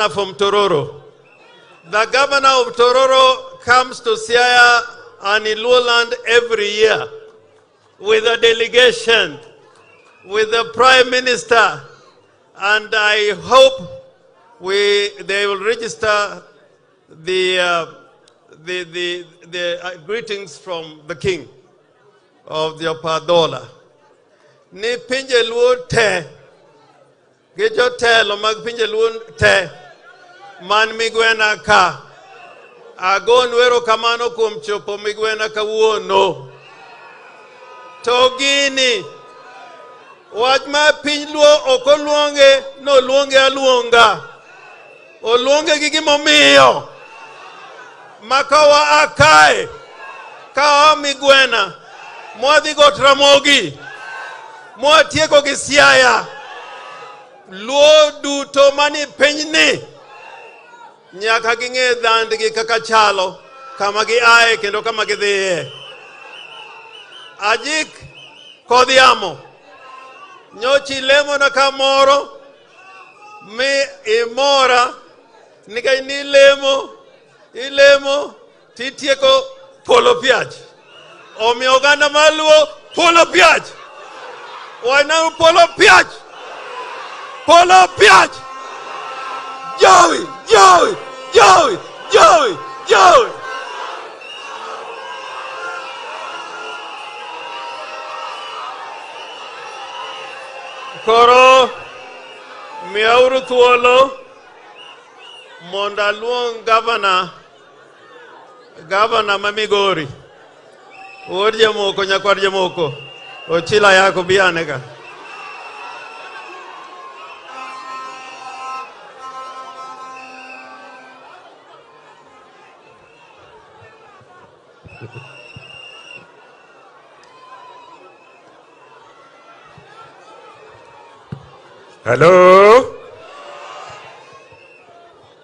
from Tororo. The governor of Tororo comes to Siaya and Iluoland every year with a delegation, with the Prime Minister, and I hope they will register the greetings from the King of the Padola. Ni pinje luo te, gejo te lo mag pinje luo te, man migwena ka, agon wero kamano kum chopo migwena ka wuono. Togini, wajma pinj luo oko luonge, no luonge aluonga. O luonge gigimo miyo. Makawa akae, kawa migwena, mwadi got ramogi, mwatieko gi Siaya, luo duto mani pinyni, nyaka ginge dhandgi kaka chalo, kama gi ae kendo kama gi dhiye. Ajik kodhiamo, nyochi lemo na kamoro, mi imora, nika ni ilemo titieko polo piach. Omi oganda maluo polo piach. Wana polo piach. Polo piach. Joey. Koro miauru thuolo monda luong Governor Mamigori. Uod jamoko, nyakwar jamoko. Ochila yako bianega. Hello?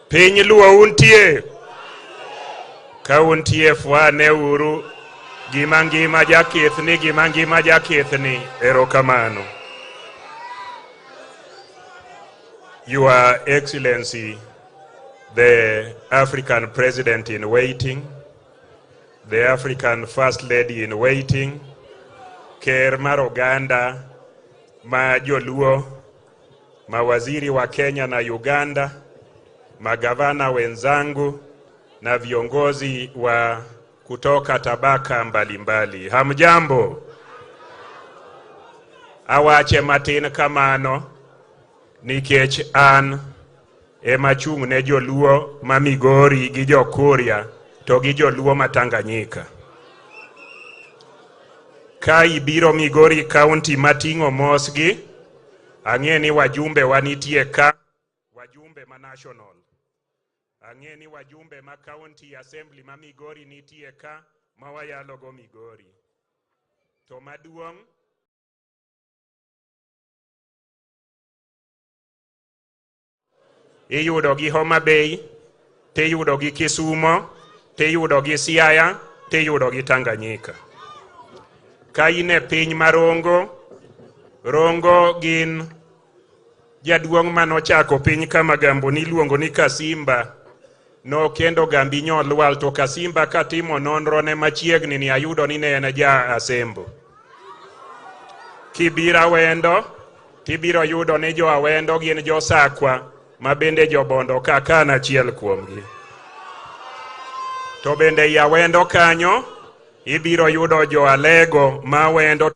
Piny luo untie. Ka untie fwane uru. Gima jakethni erokamano. Your Excellency, the African President in waiting, the African First Lady in waiting, Ker mar Oganda, ma Joluo, mawaziri wa Kenya na Uganda, magavana wenzangu na viongozi wa kutoka tabaka mbalimbali. Hamjambo. Awache matin kamano nikech an emachung' ne Joluo ma Migori gi Jokuria to gi Joluo ma Tanganyika. Ka ibiro Migori County mating'o mosgi, ang'e ni wajumbe wanitie ka, wajumbe ma national. Ang'e ni wajumbe ma County Assembly ma Migori nitie ka, ma wayalo go Migori. To maduong' iyudo gi Homa Bay, tiyudo gi Kisumo, tiyudo gi Siaya, tiyudo gi Tanganyika. Ka ine piny marongo, Rongo gin jaduong' manochako piny kama gambo niluongo ni Kasimba. No kendo gambi nyolwal to Kasimba katimo nonro ne machiegni ni ayudo ni ne en ja Asembo. Kibira Wendo, tibiro yudo ni jo Awendo gin jo Sakwa, ma bende jo Bondo Kakana achiel kuomgi. To bende ya Wendo kanyo, ibiro yudo jo Alego ma Wendo.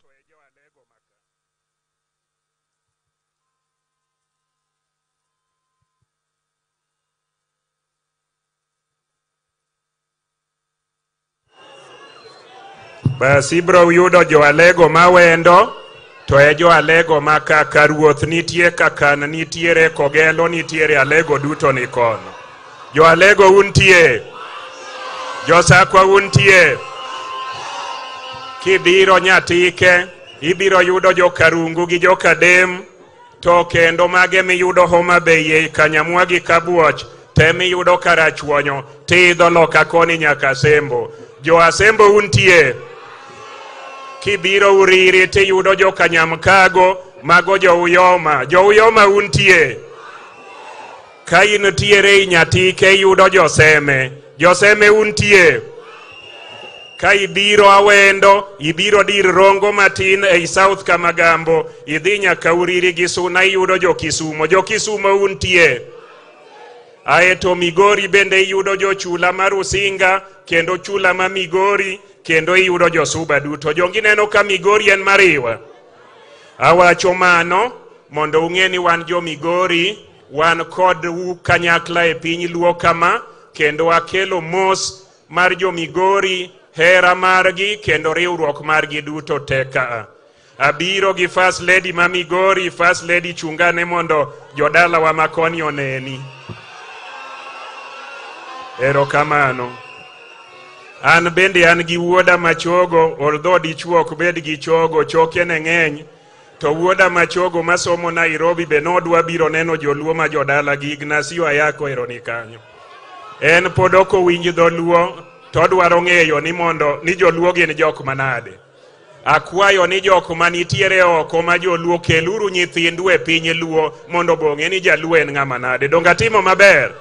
Basi bro yudo jo Alego ma Wendo, to e jo Alego ma kaka ruoth nitie, Kakana nitiere, Kogelo nitiere, Alego duto ni kono. Jo Alego untie. Jo Sakwa untie. Kibiro Nyatike, ibiro yudo jo Karungu gi jo Kadem, to kendo mage miyudo Homa Bay, Kanyamwa gi Kabuoch, temi yudo Karachuonyo, tidho loka koni nyaka Asembo. Jo Asembo untie. Kibiro Uriri tiyudo jo Kanyamkago, mago jo Uyoma. Jo Uyoma untie. Ka intiere Nyatike yudo joseme untie. Ka ibiro Awendo, ibiro dir Rongo matin ei South Kamagambo, idhi nyaka Uriri gi Suna yudo Jokisumo untie. Aeto Migori bende yudo Chula mar Usinga, kendo Chula ma Migori, kendo yudo Josuba duto. Jongi neno ka Migori en mariwa. Awacho mano mondo ung'e ni wan Migori, wan kod kanyakla e piny Luo kama, kendo akelo mos mar Migori, hera margi kendo riwruok margi duto teka. Abiro gi First Lady ma Migori, First Lady chungane mondo jodala wa makoni oneni. Erokamano. An bende an gi wuoda machogo, although dichuo ok bed gi chogo, choke ne ng'eny, to wuoda machogo masomo Nairobi be nodwa biro neno joluo ma jodala gi Ignacio Ayako eroni kanyo. En pod ok owinj dholuo, to dwaro ng'eyo ni joluo gin jok manade. Akwayo ni jok manitiere oko ma joluo keluru nyithindu e piny Luo mondo bong'e ni jaluo en ng'ama nade. Donga timo maber.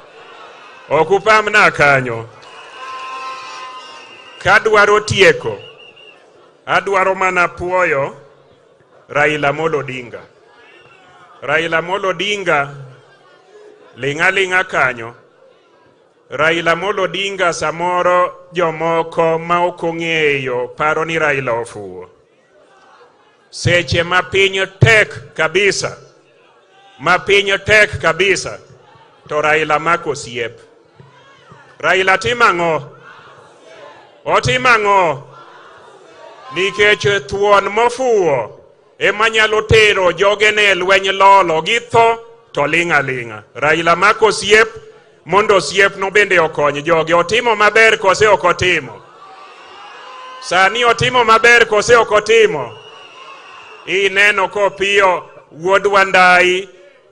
Okupamna kanyo. Kadwaro tieko. Adwaro mana puoyo Raila Odinga. Raila Odinga linga kanyo. Raila Odinga samoro jomoko ma ok ong'eyo paro ni Raila ofuwo. Seche ma piny tek kabisa. To Raila mako siep. Raila timang'o? Otimang'o? Nikech thuon mofuwo ema nyalo tero jogene lweny lolo gi tho to linga. Raila mako siep mondo siep no bende okony joge. Otimo maber kose ok otimo? Sani otimo maber kose ok otimo? Ineno kopiyo wuod Wandai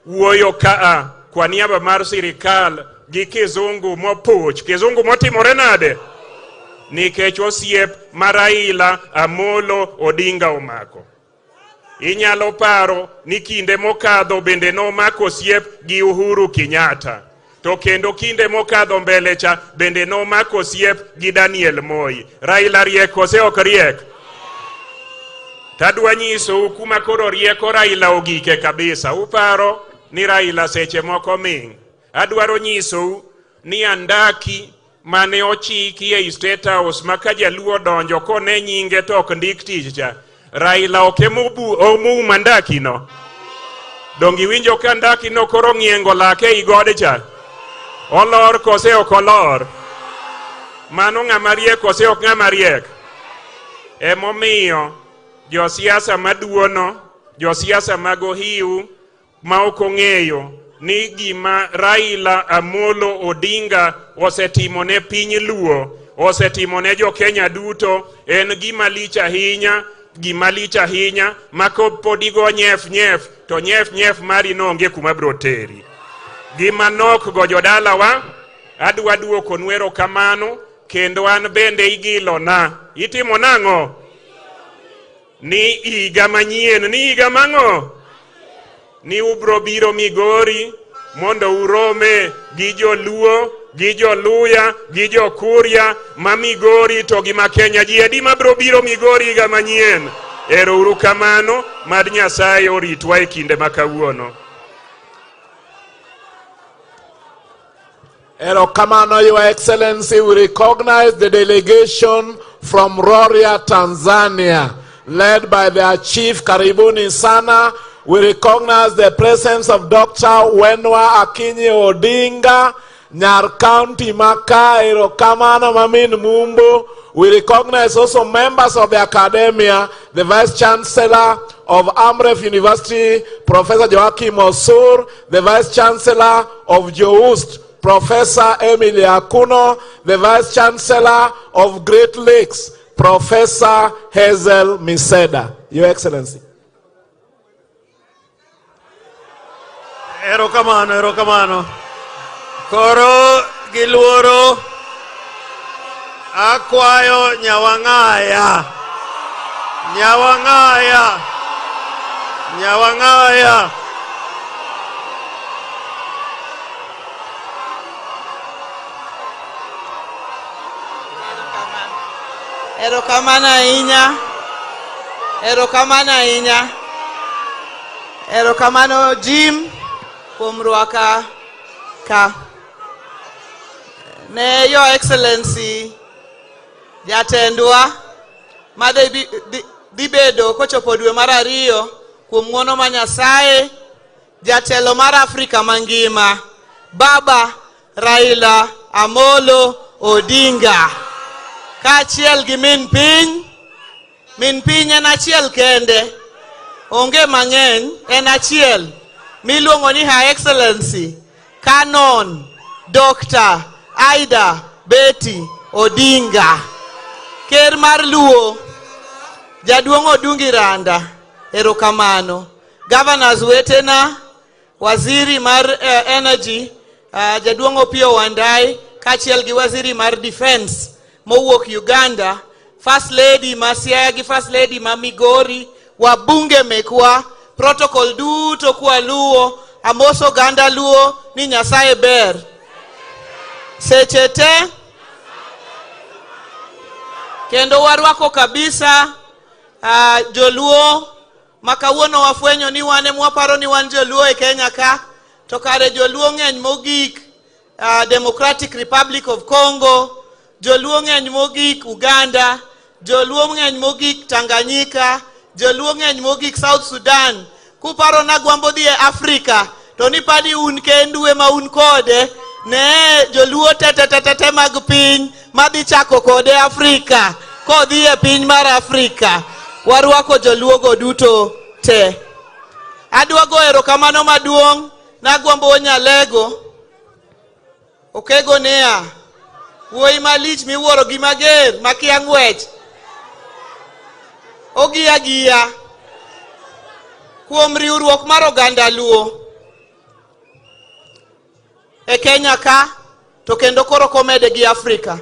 wuoyo kaa kwa niaba mar sirikal gi kizungu mopuch. Kizungu motimore nade? Nikech osiep mar Raila Amolo Odinga omako. Inyalo paro ni kinde mokadho bende no mako siep gi Uhuru Kenyatta. To kendo kinde mokadho mbele cha bende no mako siep gi Daniel Moi. Raila riek kose ok riek? Tadwa nyiso kuma koro rieko Raila ogike kabisa. Uparo ni Raila seche moko ming. Adwaro nyiso ni andaki mane ochiki e State House maka jaluo donjo kone nyinge to ok ndik tich cha. Raila omu mandaki no. Dongi winjo ka ndaki no koro ng'iengo lake igode cha. Olor kose ok olor. Mano ng'ama riek kose ok ng'ama riek. Emomiyo josiasa maduono, josiasa mago hiu ma ok ong'eyo ni gima Raila Amolo Odinga osetimo ne piny Luo, osetimo ne jo Kenya duto, en gima lich ahinya mako podigo nyef to nyef mari no onge kuma bro teri. Gima nok go jodala wa, adwa duoko nwero kamano, kendo an bende igilo na. Itimo nang'o? Ni iga manyien, ni iga mang'o? Ni ubro biro Migori mondo urome gi joluo, gi joluya, gi jokuria ma Migori to gi ma Kenya. Ji adi ma bro biro Migori iga manyien? Ero uru kamano, mad Nyasaye oritwa e kinde makawuono. Erokamano, Your Excellency, we recognize the delegation from Rorya, Tanzania, led by their chief Karibuni Sana. We recognize the presence of Dr. Wenwa Akinyi Odinga, Nyar County Maka, Erokamano Mamin Mumbo. We recognize also members of the academia, the Vice Chancellor of Amref University, Professor Joachim Osur, the Vice Chancellor of JOUST, Professor Emily Akuno, the Vice Chancellor of Great Lakes, Professor Hazel Miseda. Your Excellency. Erokamano. Koro giluoro akwayo Nyawang'aya. Erokamano ahinya. Erokamano ahinya. Erokamano Jim kuom rwaka ka. Ne Your Excellency Jatendwa made dibedo kochopo dwe mar 2 kuom ng'wono ma Nyasaye, jatelo mar Afrika mangima, Baba Raila Amolo Odinga, kaachiel gi min piny en achiel kende, onge mang'eny, en achiel miluongo ni Her Excellency Canon Dr. Aida Betty Odinga, ker mar Luo, Jaduong' Odungi Randa, erokamano. Governors wetena, waziri mar energy, Jaduong' Opio Wandai, kaachiel gi waziri mar defense mowuok Uganda, First Lady ma Siaya gi First Lady ma Migori, wabunge mekwa, protocol duto kwa Luo, amos oganda Luo ni Nyasaye ber. Seche te kendo warwako kabisa joluo makawuono wafwenyo ni wane mwaparo ni wan joluo e Kenya ka, to kare joluo ng'eny mogik Democratic Republic of Congo, joluo ng'eny mogik Uganda, joluo ng'eny mogik Tanganyika, joluo ng'eny mogik South Sudan. Kuparo na gwambo dhi e Afrika, to ni padi un kendue ma un kode, ne joluo tete mag piny madhi chako kode Afrika, kodhi e piny mar Afrika. Warwako joluo go duto te. Adwa go erokamano maduong' na gwambo Nyalego, okego nea, wuoyi malich miwuoro gi mager makia ng'wech, ogiya kuom riwruok mar oganda Luo e Kenya ka, to kendo koro komede gi Afrika.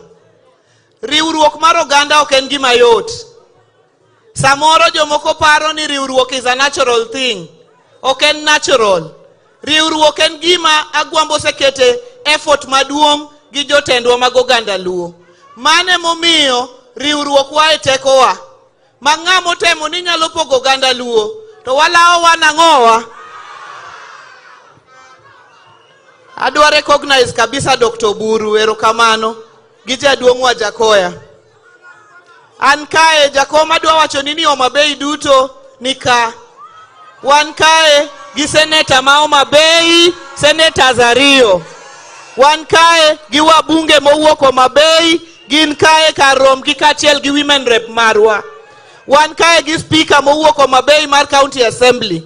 Riwruok mar oganda ok en gima yot. Samoro jomoko paro ni riwruok is a natural thing. Ok en natural. Riwruok en gima agwambo sekete effort maduong' gi jotendwa mag oganda Luo. Mane momiyo riwruok wa e tekowa. Ma ng'amo temo ni nyalo pogo oganda Luo, to walao wanang'owa. Adwa recognize kabisa Dr. Buru, erokamano, gi Jaduong' Wajackoya. An kae jakom adwa wacho ni Homa Bay duto nika. Wan kae gi seneta ma Homa Bay, senators ariyo. Wan kae gi wabunge mowuok Homa Bay, gin kae kar rom gi kaachiel gi women rep marwa. Wan kae gi speaker mowuok Homa Bay mar County Assembly.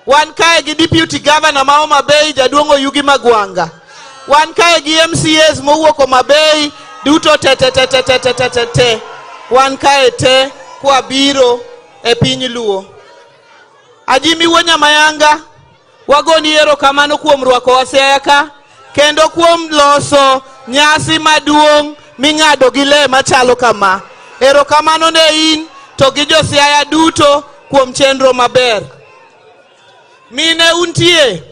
Wan kae gi deputy governor ma Homa Bay, Jaduong' Oyugi Magwanga. Wan kae gi MCAs mowuok Homa Bay duto te. Wan kae te kwa biro e piny Luo. Ajimi wonya mayanga, wagoni erokamano kuom rwako Siaya ka, kendo kuom loso nyasi maduong' ming'ado gi le machalo kama. Erokamano ne in to gi jo Siaya duto kuom chenro maber. Mine untie?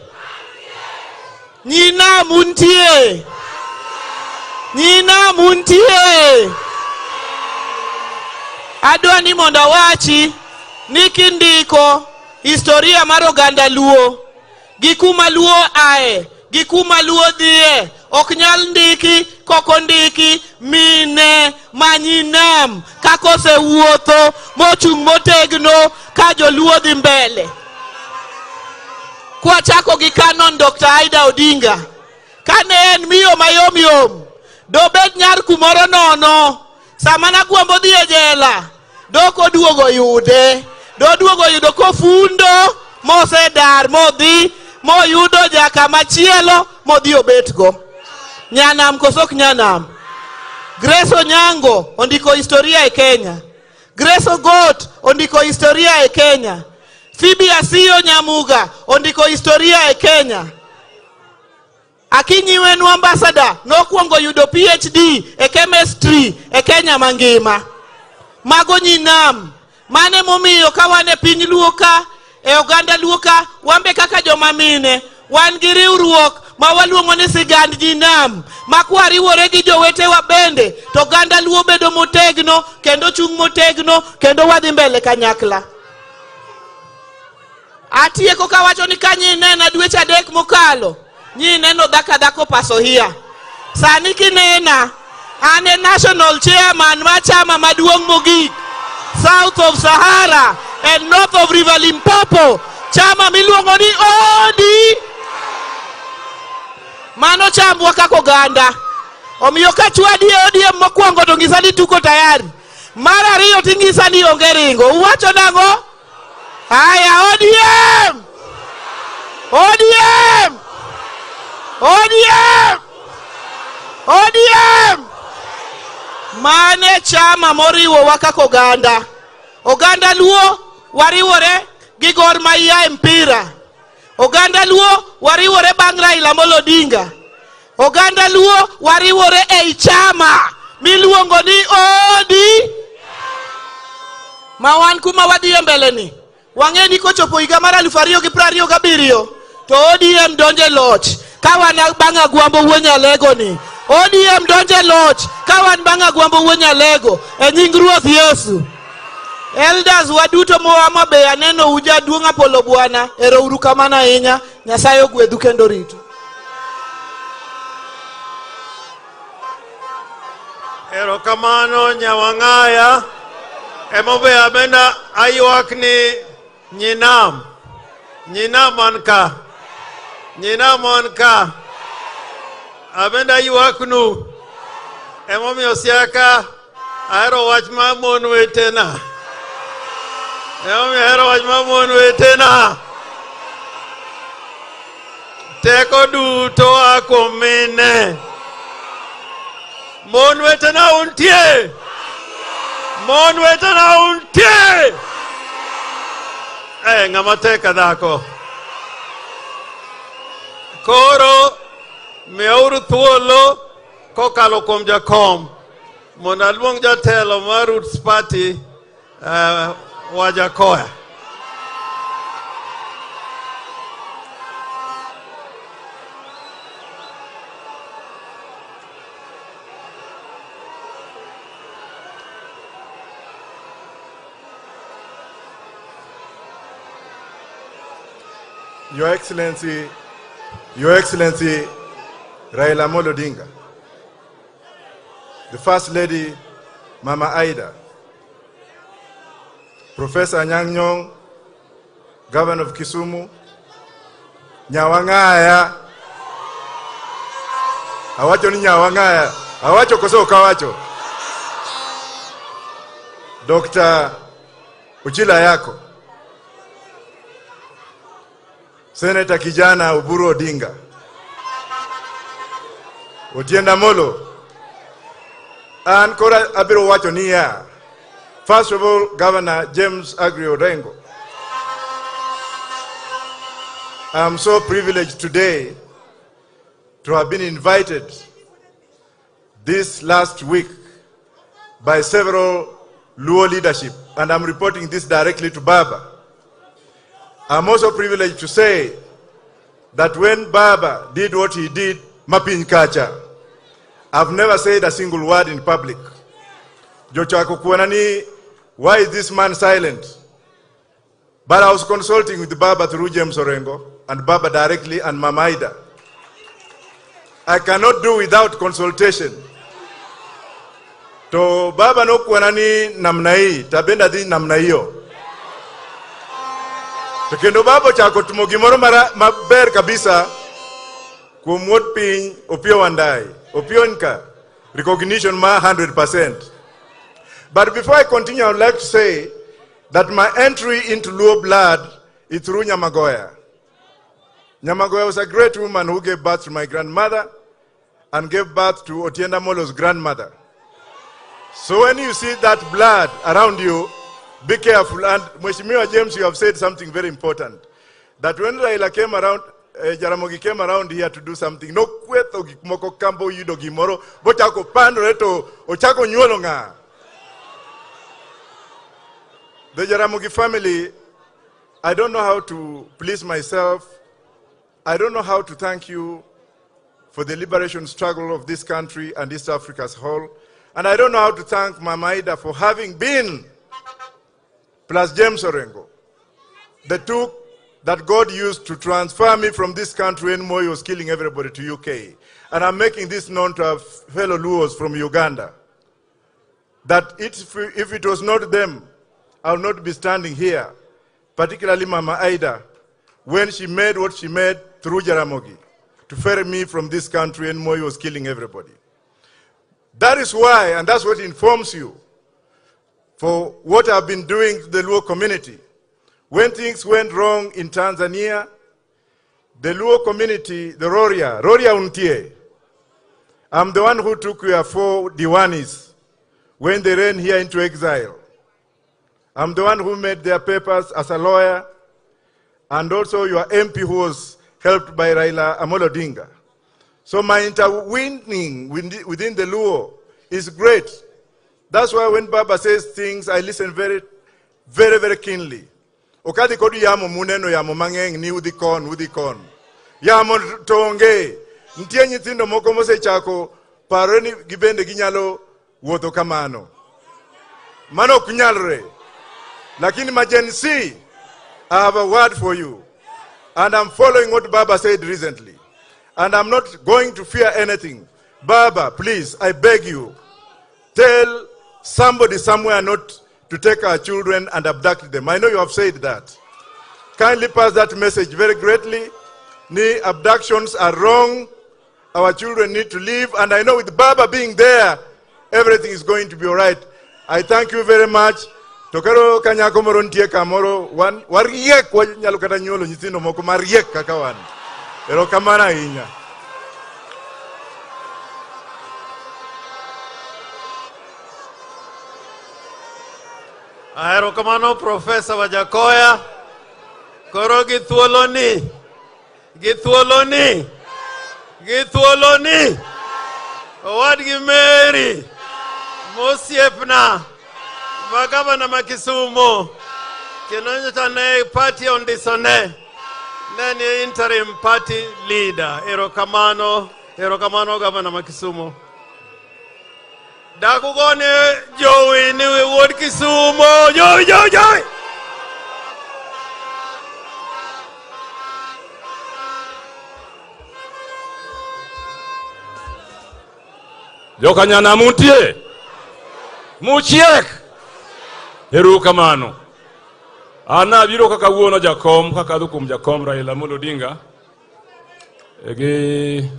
Nyina muntie? Nyina muntie? Adwa ni mondo wachi ni kindiko historia mar oganda Luo, gi kuma Luo ae, gi kuma Luo dhie, ok nyal ndiki koko ndiki mine manyinam kakose wuotho mochung' motegno ka joluo dhi mbele. Kwa chako gi Canon Dr. Aida Odinga, kane en miyo mayom, dobed nyar kumoro nono, sama nagwambo dhi e jela, doko duogo yude, doduogo yudo kofundo, mosedar, modhi, moyudo jaka machielo, modhi obetgo. Nyanam kosok nyanam. Grace Onyango ondiko historia e Kenya. Grace Ogot ondiko historia e Kenya. Phoebe Asiyo Nyamuga ondiko historia e Kenya. Akinyiwenu ambassador nokuongo yudo PhD e chemistry e Kenya mangima. Mago nyinam, mane momiyo kawane piny Luo ka, e oganda Luo ka, wambe kaka joma mine, wan gi riwruok ma waluongo ni sigand jinam, ma kwariwore gi jowetewa bende to ganda luo bedo motegno kendo chung motegno kendo wadhi mbele kanyakla. Atieko kawacho ni kanyinena dweche 3 mokalo, nyineno dhako paso hiya. Sani kinena, ane national chairman ma chama maduong' mogik, south of Sahara and north of River Limpopo, chama miluongo ni ODI. Mano chambwa kako ganda. Omiyo ka chwadi ODM mokwongo to ngisa ni tuko tayari. Mar ariyo tingisa ni onge ringo. Uwacho nango? Haya, ODM! ODM! ODM! ODM! Mane chama moriwo wakako ganda. Oganda luo wariwore gi Gor Mahia mpira. Oganda luo wariwore bang' Raila Odinga. Oganda luo wariwore ei chama miluongo ni ODI. Mawan kuma wadhi mbele ni. Wang'eni kochopo higa mar 2027 to ODM donje loch. Kawan bang' Agwambo Wuonyalego ni. ODM donje loch. Kawan bang' Agwambo Wuonyalego. E nying Ruoth Yesu. Elders waduto moama be aneno uja duong' Apolo Bwana. Ero uru kamano ahinya. Nyasaye ogwedhu kendo rito. Ero kamano Nyawang'aya. Emobe abenda ayuak ni nyinam. Nyinam anka. Nyinam anka. Abenda ayuak nu. Emomi osiaka. Aero wach ma mon wetena. Emomi aero wach ma mon wetena. Teko duto akomine. Mon wetena untie. Mon wetena untie. Ng'ama teka dhako. Koro miauru thuolo kokalo kuom jakom mondo aluong jatelo mar Roots Party Wajackoya. Your Excellency, Raila Odinga, the First Lady, Mama Aida, Professor Anyang' Nyong', Governor of Kisumu, Nyawang'aya, awacho ni Nyawang'aya, awacho koso kawacho, Dr. Uchila yako, Senator kijana Oburu Odinga, Otienda Molo, and kora abiro wacho niya. First of all, Governor James Agri Orengo, I'm so privileged today to have been invited this last week by several Luo leadership, and I'm reporting this directly to Baba. I'm also privileged to say that when Baba did what he did, Mapiny Kacha, I've never said a single word in public. Jochako kuanani, why is this man silent? But I was consulting with Baba through James Orengo and Baba directly and Mama Aida. I cannot do without consultation. To Baba no kuanani namna hii, tabenda di namna hiyo. Tukendo Baba chako tumogimoro maber kabisa kumwot Piny opio wandai. Opionka, recognition ma 100%. But before I continue, I would like to say that my entry into Luo blood is through Nyamagoya. Nyamagoya was a great woman who gave birth to my grandmother and gave birth to Otienda Molo's grandmother. So when you see that blood around you, be careful. And Mheshimiwa James, you have said something very important. That when Raila came around, Jaramogi came around here to do something. No kweto gikmoko kambo yudo gimoro. Bochako pando reto ochako nyuolo nga. The Jaramogi family, I don't know how to please myself. I don't know how to thank you. for the liberation struggle of this country and East Africa as a whole. And I don't know how to thank Mama Ida for having been, plus James Orengo, the two that God used to transfer me from this country when Moi was killing everybody to UK. And I'm making this known to our fellow Luos from Uganda, that if it was not them, I would not be standing here, particularly Mama Ida, when she made what she made through Jaramogi, to ferry me from this country when Moi was killing everybody. That is why, and that's what informs you, for what I've been doing to the Luo community. When things went wrong in Tanzania, the Luo community, the Roria Untie, I'm the one who took your 4 Diwanis when they ran here into exile. I'm the one who made their papers as a lawyer, and also your MP who was helped by Raila Odinga. So my intervening within the Luo is great. That's why when Baba says things, I listen very, very, very keenly. Okadi kodu yamo muneno yamo mangeng ni udikon. Yamo tonge. Ntie nyitindo moko mose chako paroni gibende ginyalo wuotho kamano. Mano kunyalre. Lakini majensi, I have a word for you. And I'm following what Baba said recently. And I'm not going to fear anything. Baba, please, I beg you, tell somebody somewhere not to take our children and abduct them. I know you have said that. Kindly pass that message very greatly. The abductions are wrong. Our children need to live. And I know with Baba being there, everything is going to be all right. I thank you very much. Tokaro kanyako morontie kamoro wariek wanyalo kata nyolo nyithindo moko mariek kaka wan. Erokamano ahinya. Erokamano Professor Wajackoya. Koro githuoloni. Owadgi Mary. Mosiepna. Magavana Makisumo. Kinonyatane party on disone. Then interim party leader. Erokamano Governor Makisumo. Dakugone Joey niwe ward Kisumo. Joy. Jokanyana mutie. Muchiek. Erokamano. Ana biro kaka wuono jakom kaka dukum jakom Raila Odinga. Ege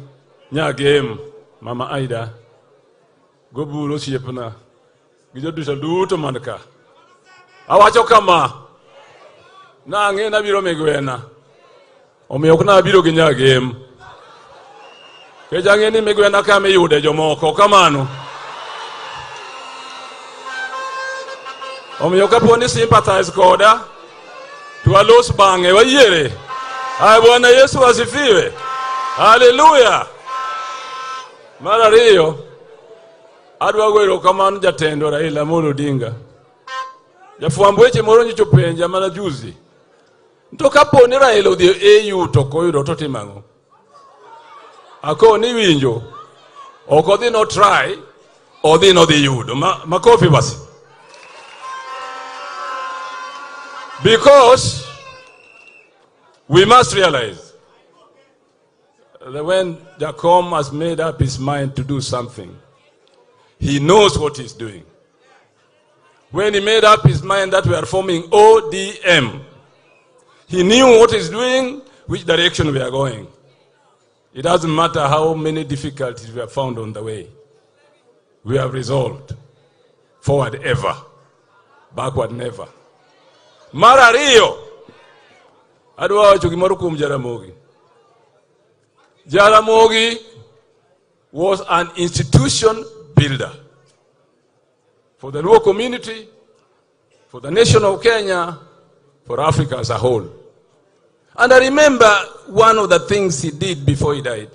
nyagem Mama Aida. Goburo siepna. Gijodusa duto manka. Awacho kama. Na ange na biro megwena. Omiyo kuna biro gi nyagem. Kejange ni megwena kame yude jomoko kamano. Omiyo kaponi sympathize koda. Tuwalos bange wayere. Bwana Yesu asifiwe. Hallelujah. Mara riyo. Adwa gwero kamano jatendo Raila Odinga. Jafuambo weche moro nyicho penja mana juzi. Nto kaponi Raila odhi EU to koyudo to timango. Ako ni winjo. Oko dhi no try. Odhi no dhi yudo. Makofi basi. Because we must realize that when Jacom has made up his mind to do something, he knows what he's doing. When he made up his mind that we are forming ODM, he knew what he's doing, which direction we are going. It doesn't matter how many difficulties we have found on the way. We have resolved. Forward ever, backward never. Mara riyo. Adwa wacho gimoro kuom Jaramogi. Jaramogi was an institution builder for the Luo community, for the nation of Kenya, for Africa as a whole. And I remember one of the things he did before he died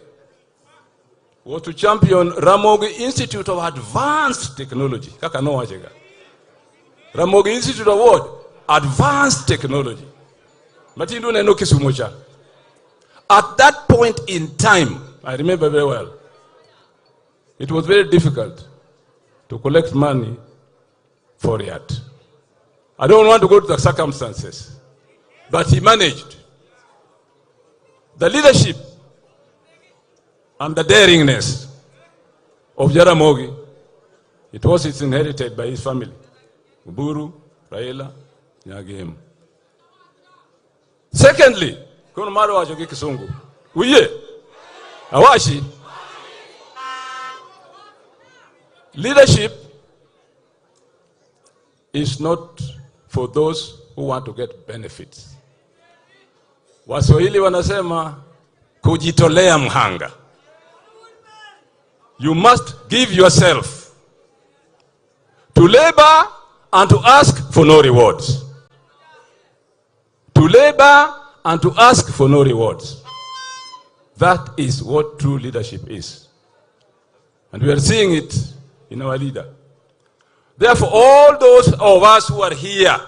was to champion Ramogi Institute of Advanced Technology. Kaka no wachega. Ramogi Institute of what? Advanced Technology. Matindo neno Kisumo cha. At that point in time, I remember very well. It was very difficult to collect money for Riyadh. I don't want to go to the circumstances, but he managed. The leadership and the daringness of Jaramogi, it was inherited by his family. Uburu, Raila, Nyagem. Secondly, kono maro wajogi kisungu. Uye, awashi. Leadership is not for those who want to get benefits. Waswahili wanasema kujitolea mhanga. You must give yourself to labor and to ask for no rewards. To labor and to ask for no rewards. That is what true leadership is. And we are seeing it in our leader. Therefore, all those of us who are here,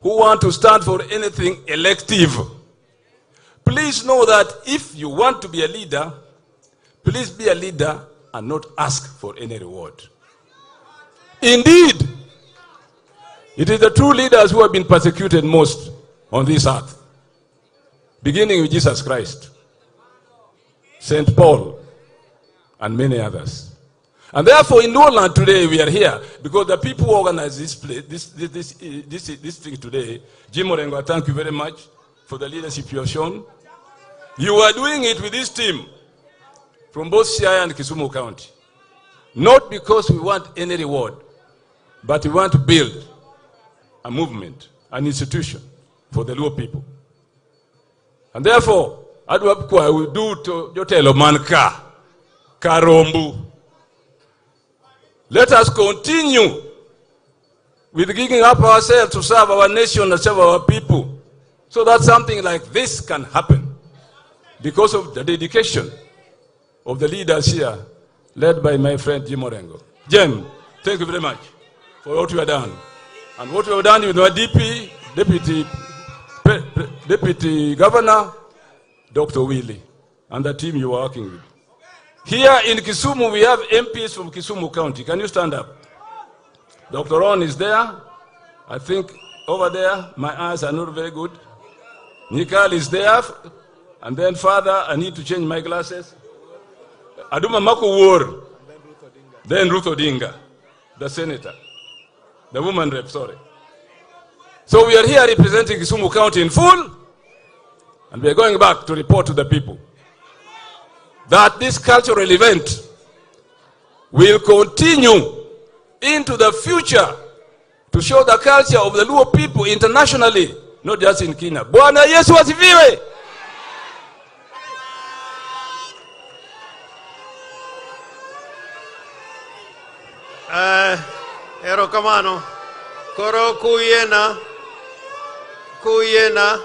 who want to stand for anything elective, please know that if you want to be a leader, please be a leader and not ask for any reward. Indeed, it is the true leaders who have been persecuted most on this earth, beginning with Jesus Christ, St. Paul, and many others. And therefore, in Lowland today, we are here because the people who organize this place, this thing today. Jim Orengo, thank you very much for the leadership you have shown. You are doing it with this team from both Siaya and Kisumu County. Not because we want any reward, but we want to build a movement, an institution for the Luo people. And therefore, I will do to Jotelo Manka, Karombu. Let us continue with giving up ourselves to serve our nation and serve our people, so that something like this can happen because of the dedication of the leaders here, led by my friend Jim Orengo. Jim, thank you very much for what you have done. And what you have done with our Deputy Governor, Dr. Willie, and the team you are working with. Here in Kisumu, we have MPs from Kisumu County. Can you stand up? Dr. Ron is there. I think over there, my eyes are not very good. Nikal is there. And then, Father, I need to change my glasses. Aduma Mako War. Then Ruth Odinga, the senator. The woman rep, sorry. So we are here representing Kisumu County in full. And we are going back to report to the people that this cultural event will continue into the future to show the culture of the Luo people internationally, not just in Kenya. Bwana Yesu asifiwe. Ero kamano. Koro kuyena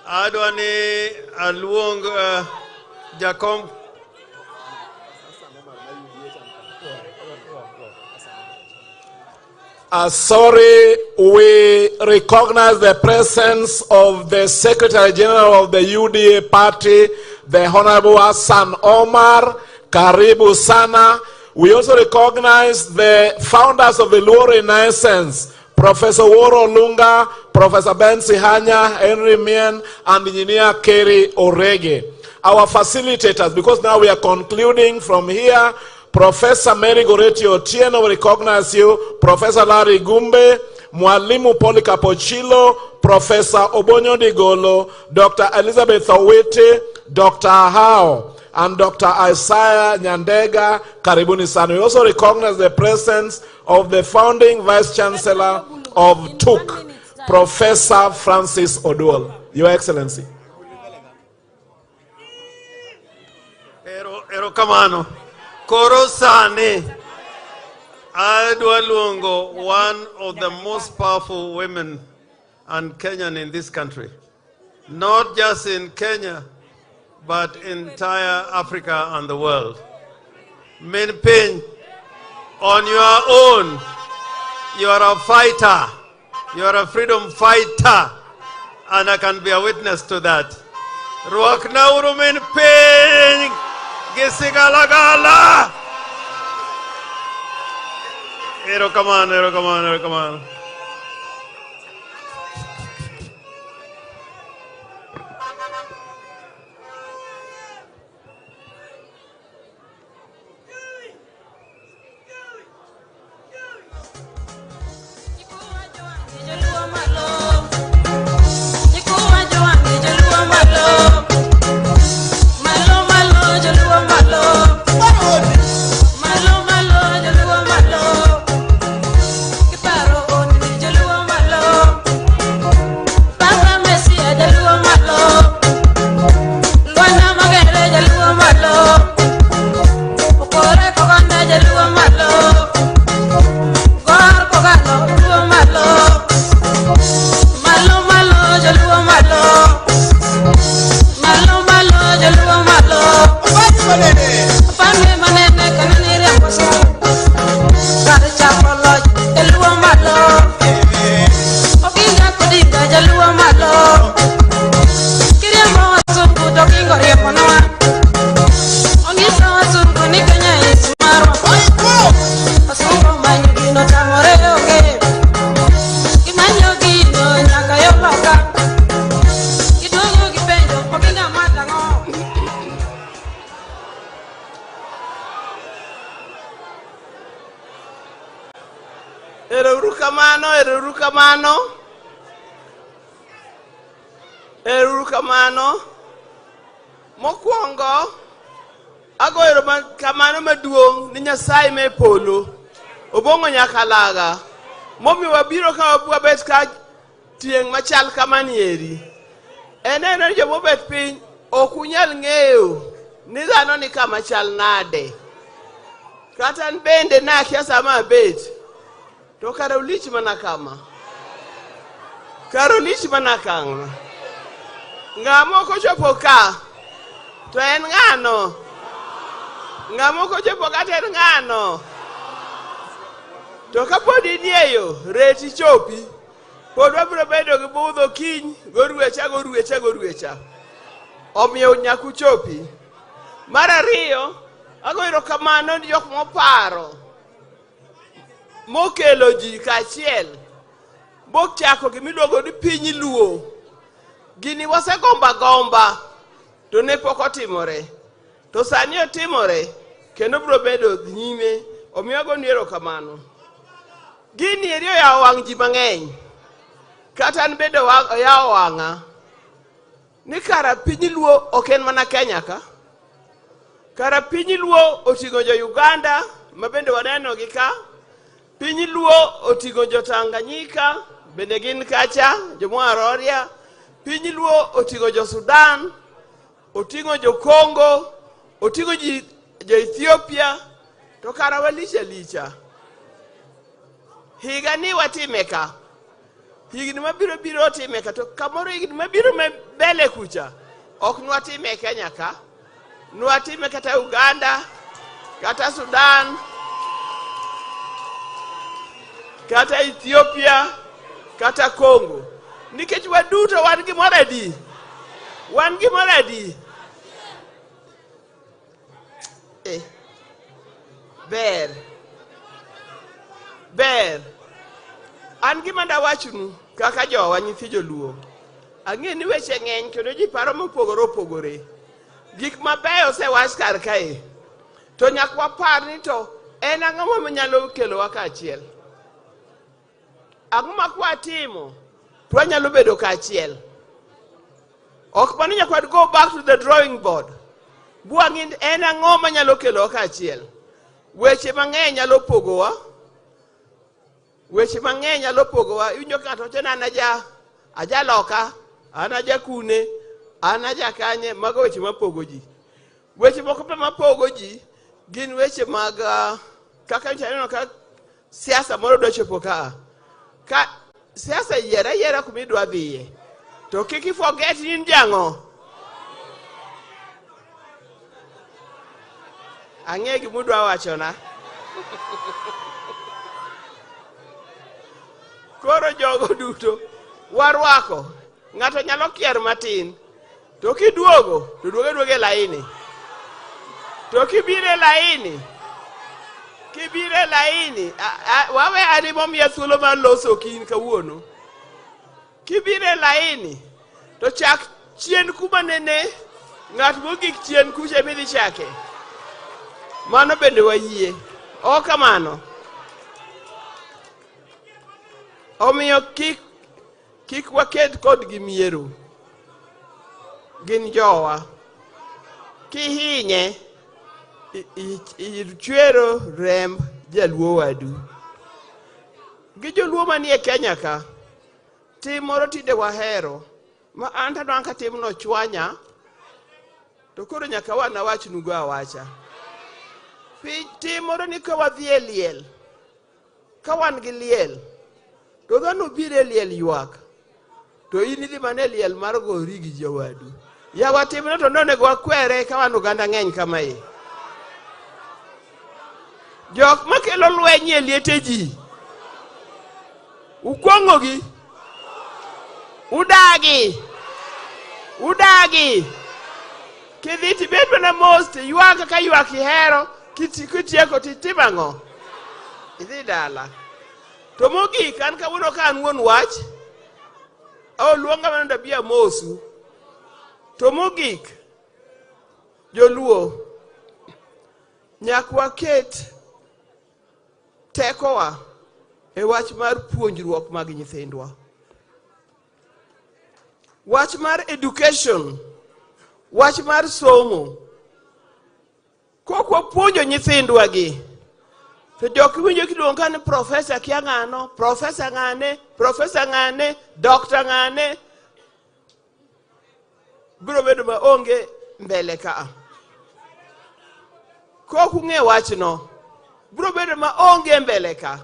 adwani aluong Jakom. Sorry, we recognize the presence of the Secretary General of the UDA party, the Honorable Hassan Omar. Karibu sana. We also recognize the founders of the Luo Renaissance, Professor Woro Lunga, Professor Ben Sihanya, Henry Mien, and Engineer Kerry Orege. Our facilitators, because now we are concluding from here, Professor Mary Goreti Otieno will recognize you, Professor Larry Gumbe, Mwalimu Polikapochilo, Professor Obonyo Digolo, Dr. Elizabeth Owete, Dr. Ahao, and Dr. Isaiah Nyandega. Karibuni sana. We also recognize the presence of the founding Vice Chancellor of TUK, Professor Francis Oduol. Your Excellency. Ero kamano. Koro sane. Adwa luongo, one of the most powerful women and Kenyan in this country. Not just in Kenya, but entire Africa and the world. Min Piny, on your own, you are a fighter. You are a freedom fighter. And I can be a witness to that. Rwaknauru min piny gi sigalagala. Erokamano, erokamano, erokamano. Erukamano. Mokwongo agoyo kamano maduong' ni Nyasaye me polo obongo nyaka laga momi wabiro ka wabet ka tieng' machal kamanieri. Eneno jomobet piny ok unyal ng'eyo ni dhano ni kama chal nade. Kata bende nakia sama abet to kara ulich mana kama. Kara ulich mana kama. Ng'amo kochopo ka to en ng'ano. Ng'amo kochopo ka to en ng'ano. To kapod idieyo reti chopi pod wabiro bedo gi budho kiny goruecha. Omiyo nyaku chopi. Mar ariyo agoyo erokamano ni jok moparo mokelo ji kaachiel mochako gimiluongo ni piny luo. Gini wasegomba to ne pok otimore. To sani otimore kendo biro bedo nyime. Omiyo agoni erokamano. Gini eri oyawo wang' ji mang'eny. Kata an bende oyawo wang'a ni kara piny luo ok en mana Kenya ka. Kara piny luo oting'o jo Uganda ma bende waneno gi ka. Piny luo oting'o jo Tanganyika bende gin kacha, jo Aroria. Piny luo oting'o jo Sudan, oting'o jo Congo, oting'o jo Ethiopia. To kara walicha. Higa ni watime ka. Higni mabiro time ka. To kamoro higni mabiro mbele kucha ok nwatime Kenya ka. Nwatime kata Uganda, kata Sudan, kata Ethiopia, kata Congo. Nikech waduto wan gimoro adi. Wan gimoro adi. Ber. An gima ndawachnu kaka jowa nyithi joluo. Ang'e ni weche ng'eny kendo ji paro mopogore. Gik mabeyo osewach kar kae. To nyaka wapar ni to en ang'o manyalo kelowa kaachiel. Ang'o ma kwatimo to wanyalo bedo kaachiel. Ok mano nyaka go back to the drawing board. Buang'in en ang'o manyalo kelowa kaachiel. Weche mang'eny nyalo pogowa. Iwinjo kata to an aja loka, an aja kune, an aja kanye. Mago weche mapogo ji. Weche moko pe mapogo ji gin weche mag kaka neno ka siasa moro do chopo ka siasa yiera kumidwa dhiye. To kiki forget ni jango. Ang'e gimudwa wachona. Koro jogo duto warwako. Ng'ato nyalo kier matin To kiduogo, to duoge laini. To kibire laini. Kibire laini. Wawe animo miya thuolo mar loso kin kawuono. Kibire laini. To chak chien kuma nene. Ng'at mogik chien kuche midhi chake. Mano bende wayie. O kamano. Omiyo kik waked kod gimiero. Gin jowa. Kihinye ichwero remb jaluo wadu. Gi joluo manie Kenya ka. Tim moro tinde wahero. Ma anta donka tim no chwanya. To koro nyaka wana wach nugo awacha. Tim moro ni ka wadhi e liel. Ka wan gi liel. To dhano bire liel ywak. To in idhi mane liel mar gori gi jawadu. Ya watimne to nonego wakwere ka wan oganda ng'eny kamae. Jok makelo lweny e liete ji. Ukwong'o gi. Udagi. Kidhi tibet mana mos to ywak ka ywak ihero. Kitieko titibang'o. Idhi dala. To mogik an kawuono ka an wuon wach. Luonga mana dabia mosu. To mogik. Joluo. Nyak waket tekowa e wach mar puonjruok mag nyithindwa. Wach mar education. Wach mar somo. Kokwa puonjo nyithindwa gi. To jok winjo kiluonga ni profesa kia ng'ano, profesa ng'ane, dokta ng'ane. Biro bedo maonge mbele ka. Koku ng'e wachno. Biro bedo maonge mbele ka.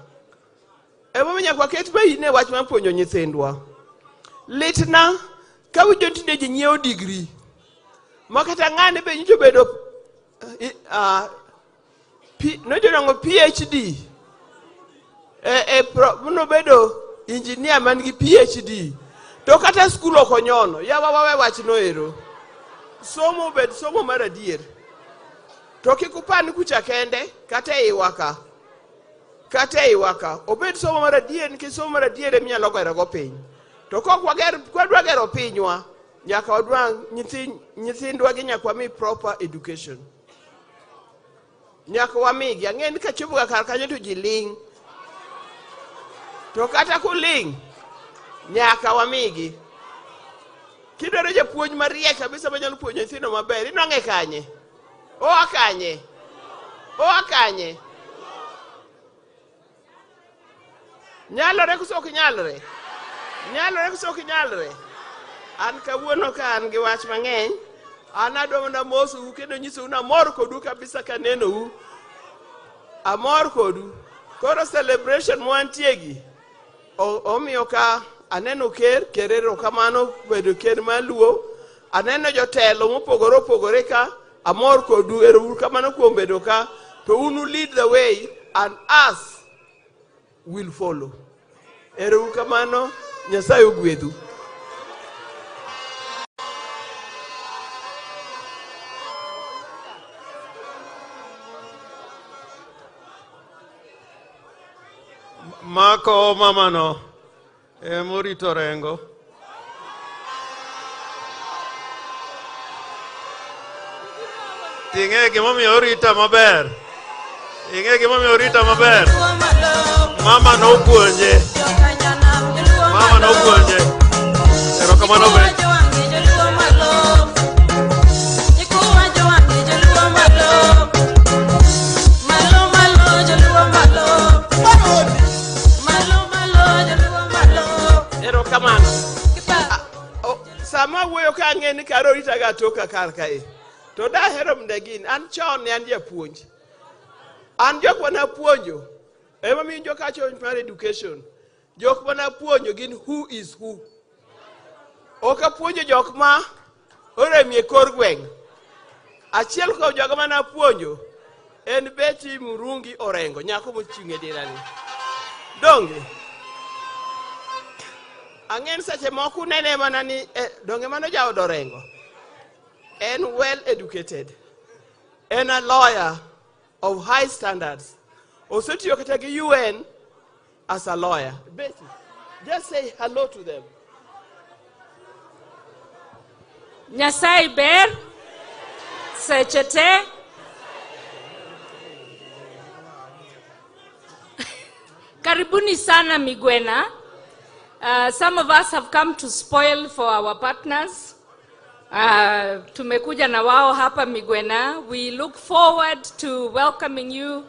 Ema nyaka ket bayine wach mar puonjo nyithindwa. Litna ka winjo tinde ji nyiewo degree. Makata ng'ane be nyicho bedo nojongo PhD. Muno bedo engineer man gi PhD. To kata skul okonyono. Yawa wawe wach no ero. Somo bed somo mar adier. To kikupani kucha kende kata iwaka. Obed somo mar adier nikech somo mar adier eminyalo gero go piny. To kwadwa gero pinywa nyaka wadwa nyithindwa gi nyaka wami proper education. Nyaka wamigi ang'eni ka chopo ga kar kanyo to ji ling. To kata kuling nyaka wamigi. Kidwaro japuonj mariek kabisa manyalo puonjo nyithindo maber, inwang'e kanye? Akanye. Nyalore koso ok nyalore? An kawuono ka an gi wach mang'eny. An adwa na mosu kendo nyiso una mor kodu kabisa kaneno u. Amor kodu. Koro celebration mwantiegi. Omiyo ka aneno kerero kamano bedo ker maluo. Aneno jotelo mopogore ka. Amor kodu ero kamano kuom bedo ka. To unu lead the way and us will follow. Ero kamano Nyasaye ogwedhu. Mako mamano morito rengo. Ing'e gimomiyo orita maber. Mama nopuonje. Erokamano be. Sama wuoyo ka ng'eni karo rita ga toka kar kae. To da hero mdegin an chon ne an japuonj. An jok wana puonjo. Ema mi jok acho mar education. Jok wana puonjo gin who is who. Oka puonjo jok ma oremie kor gweng'. Achiel ko jok mana puonjo en Beti Murungi Orengo nyako mochung'e dirani. Donge ang'en sache moko nene mana ni donge mano jaodo Orengo. and well educated, and a lawyer of high standards. Also to your UN as a lawyer. Betty, just say hello to them. Nyasai Ber, Sechete. Karibuni sana Migwena. Some of us have come to spoil for our partners. Tumekuja na wao hapa Migwena. We look forward to welcoming you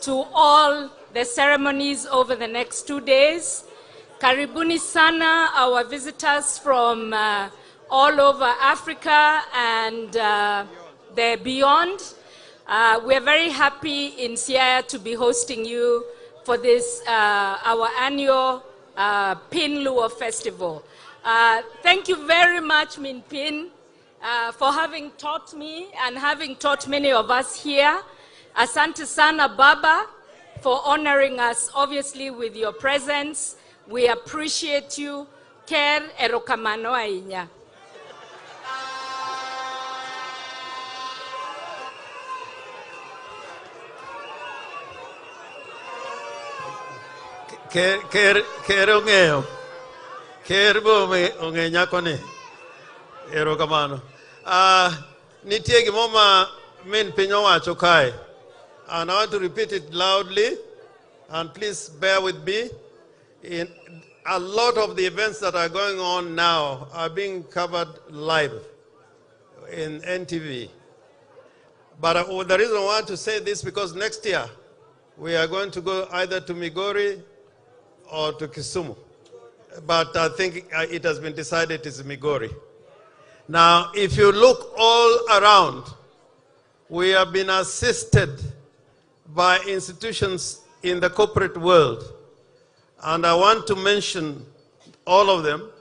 to all the ceremonies over the next 2 days. Karibuni sana, our visitors from all over Africa and the beyond. We're very happy in Siaya to be hosting you for this, our annual Piny Luo Festival. Thank you very much, Min Piny, for having taught me and having taught many of us here. Asante sana Baba for honoring us, obviously, with your presence. We appreciate you. Ker erokamano ainya. Ker ong'eyo. Ker bo ong'e nyakoni. Erokamano. Nitie gimoma Min Piny owacho kae. And I want to repeat it loudly. And please bear with me. A lot of the events that are going on now are being covered live in NTV. But the reason I want to say this because next year we are going to go either to Migori or to Kisumu. But I think it has been decided it's Migori. Now, if you look all around, we have been assisted by institutions in the corporate world. And I want to mention all of them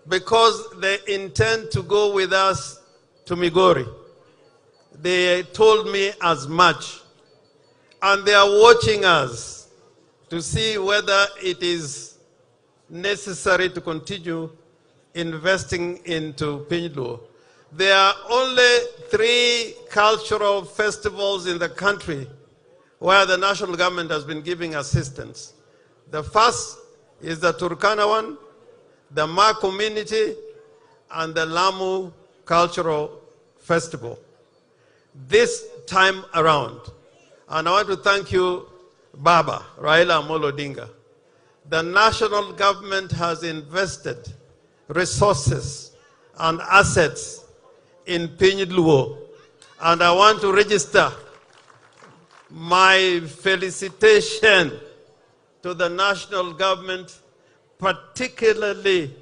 because they intend to go with us to Migori. They told me as much. And they are watching us to see whether it is necessary to continue investing into Piny Luo. There are only 3 cultural festivals in the country where the national government has been giving assistance. The first is the Turkana one, the Ma community, and the Lamu Cultural Festival. This time around, and I want to thank you, Baba, Raila Odinga. The national government has invested resources and assets in Piny Luo, and I want to register my felicitation to the national government, particularly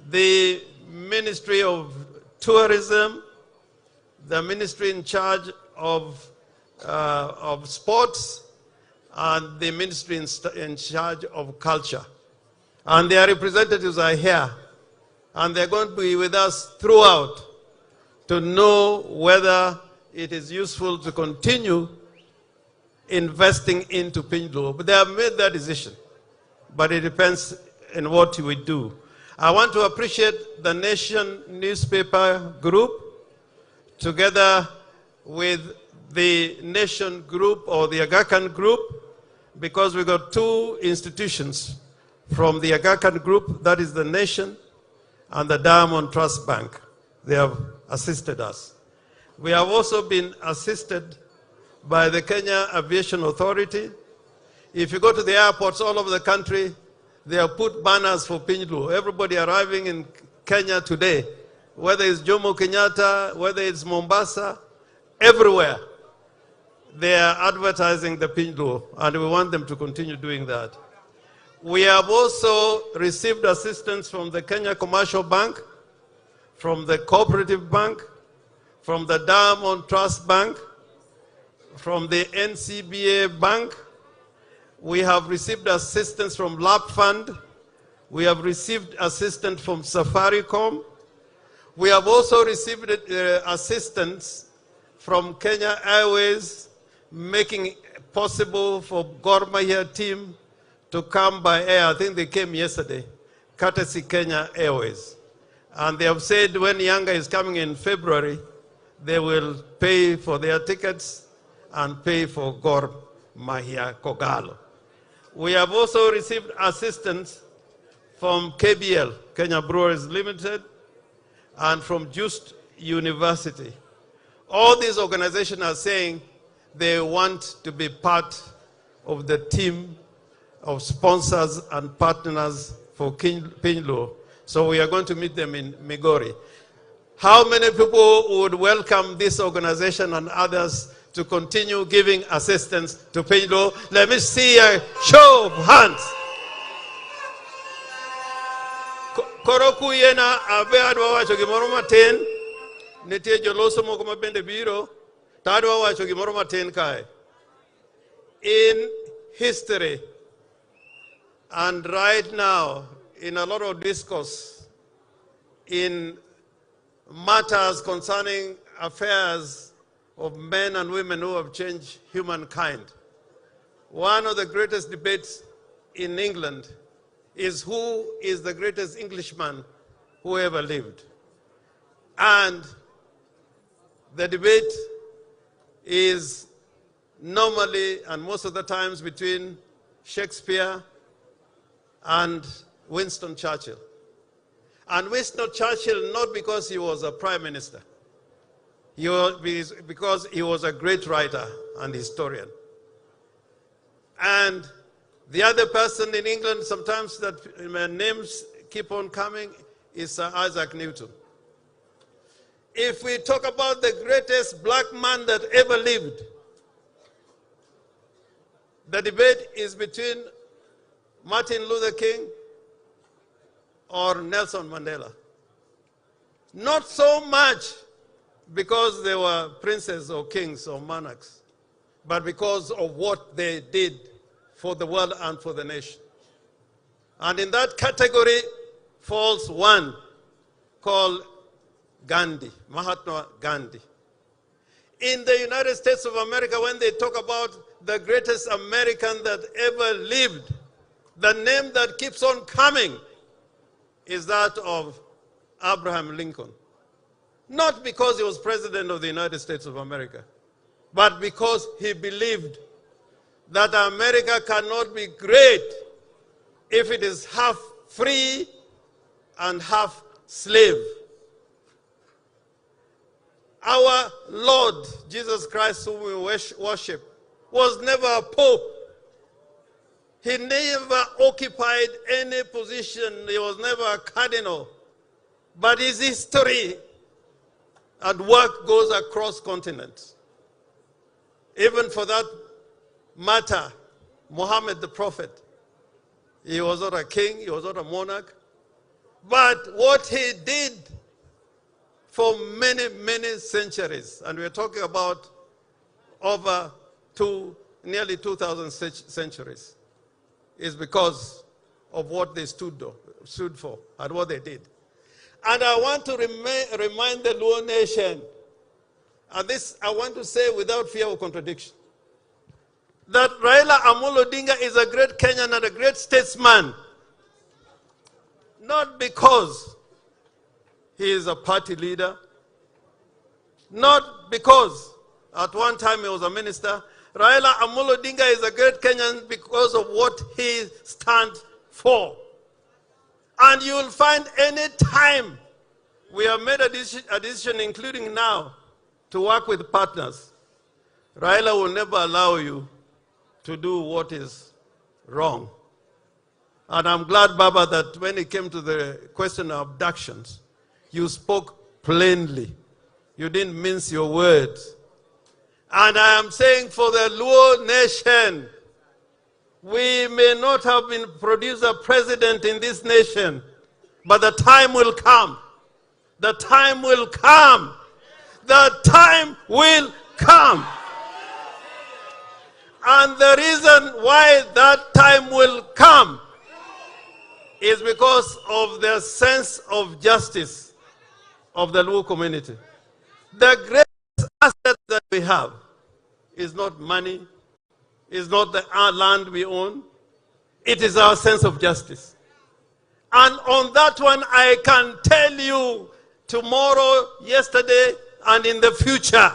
the Ministry of Tourism, the ministry in charge of sports, and the ministry in charge of culture. And their representatives are here, and they're going to be with us throughout to know whether it is useful to continue investing into Piny Luo. But they have made that decision. But it depends on what we do. I want to appreciate the Nation newspaper group together with the Nation group or the Aga Khan group, because we got 2 institutions from the Aga Khan group, that is the Nation and the Diamond Trust Bank. They have assisted us. We have also been assisted by the Kenya Aviation Authority. If you go to the airports all over the country, they have put banners for Piny Luo. Everybody arriving in Kenya today, whether it's Jomo Kenyatta, whether it's Mombasa, everywhere, they are advertising the Piny Luo, and we want them to continue doing that. We have also received assistance from the Kenya Commercial Bank, from the Cooperative Bank, from the Diamond Trust Bank, from the NCBA Bank. We have received assistance from LAP Fund. We have received assistance from Safaricom. We have also received assistance from Kenya Airways, making it possible for Gor Mahia team to come by air. I think they came yesterday, courtesy Kenya Airways. And they have said when Yanga is coming in February, they will pay for their tickets and pay for Gor Mahia Kogalo. We have also received assistance from KBL, Kenya Brewers Limited, and from Just University. All these organizations are saying they want to be part of the team of sponsors and partners for Piny. So we are going to meet them in Migori. How many people would welcome this organization and others to continue giving assistance to Piny? Let me see a show of hands. Koroku yena abe adwa wacho gimoro matin, nitie joloso moko mabende biro, to adwa wacho gimoro matin kae. In history, and right now, in a lot of discourse, in matters concerning affairs of men and women who have changed humankind, one of the greatest debates in England is who is the greatest Englishman who ever lived. And the debate is normally and most of the times between Shakespeare and Winston Churchill. And Winston Churchill, not because he was a prime minister, because he was a great writer and historian. And the other person in England, sometimes that names keep on coming, is Sir Isaac Newton. If we talk about the greatest black man that ever lived, the debate is between Martin Luther King or Nelson Mandela. Not so much because they were princes or kings or monarchs, but because of what they did for the world and for the nation. And in that category falls one called Gandhi, Mahatma Gandhi. In the United States of America, when they talk about the greatest American that ever lived, the name that keeps on coming is that of Abraham Lincoln. Not because he was president of the United States of America, but because he believed that America cannot be great if it is half free and half slave. Our Lord Jesus Christ, whom we worship, was never a pope. He never occupied any position. He was never a cardinal. But his history and work goes across continents. Even for that matter, Muhammad the prophet, he was not a king, he was not a monarch. But what he did for many, many centuries, and we're talking about over nearly 2,000 centuries, is because of what they stood for and what they did. And I want to remind the Luo nation, and this I want to say without fear of contradiction, that Raila Amolo Odinga is a great Kenyan and a great statesman, not because he is a party leader, not because at one time he was a minister. Raila Amolo Odinga is a great Kenyan because of what he stands for. And you will find any time we have made a decision, including now, to work with partners, Raila will never allow you to do what is wrong. And I'm glad, Baba, that when it came to the question of abductions, you spoke plainly. You didn't mince your words. And I am saying for the Luo nation, we may not have been produced a president in this nation, but the time will come. The time will come. The time will come. And the reason why that time will come is because of the sense of justice of the Luo community. The greatest asset that we have is not money, is not the land we own. It is our sense of justice. And on that one, I can tell you tomorrow, yesterday, and in the future,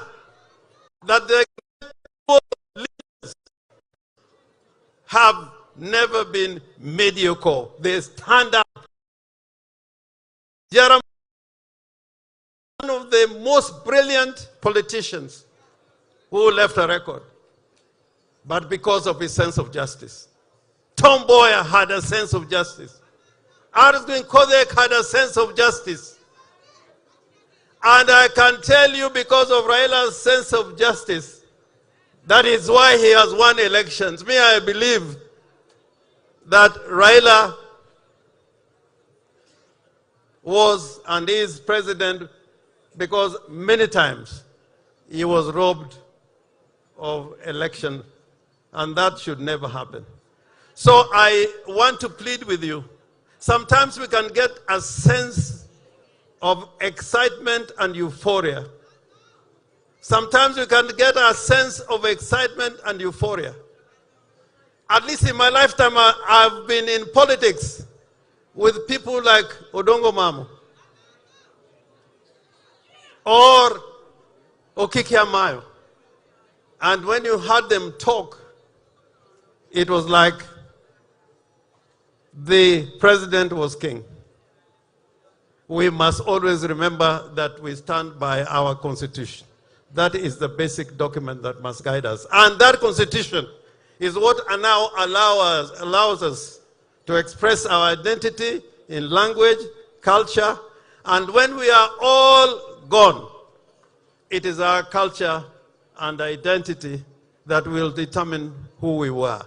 that the leaders have never been mediocre. They stand up. Jeremiah, one of the most brilliant politicians who left a record, but because of his sense of justice. Tom Mboya had a sense of justice. Arsene Kodek had a sense of justice. And I can tell you, because of Raila's sense of justice, that is why he has won elections. Me, I believe that Raila was and is president because many times he was robbed of election, and that should never happen. So I want to plead with you. Sometimes we can get a sense of excitement and euphoria. Sometimes we can get a sense of excitement and euphoria. At least in my lifetime, I've been in politics with people like Odinga Mamu or Okiki Amayo. And when you heard them talk, it was like the president was king. We must always remember that we stand by our constitution. That is the basic document that must guide us. And that constitution is what now allows us to express our identity in language, culture, and when we are all gone, it is our culture and identity that will determine who we were.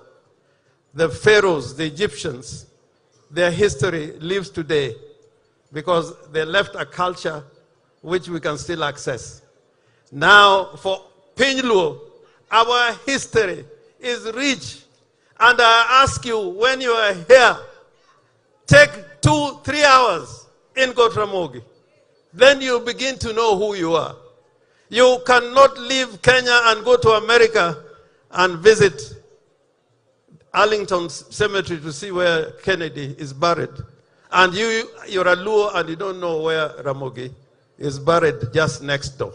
The pharaohs, the Egyptians, their history lives today because they left a culture which we can still access. Now, for Piny, our history is rich. And I ask you, when you are here, take 2-3 hours in Gotramogi. Then you begin to know who you are. You cannot leave Kenya and go to America and visit Arlington Cemetery to see where Kennedy is buried. And you're a Luo and you don't know where Ramogi is buried just next door.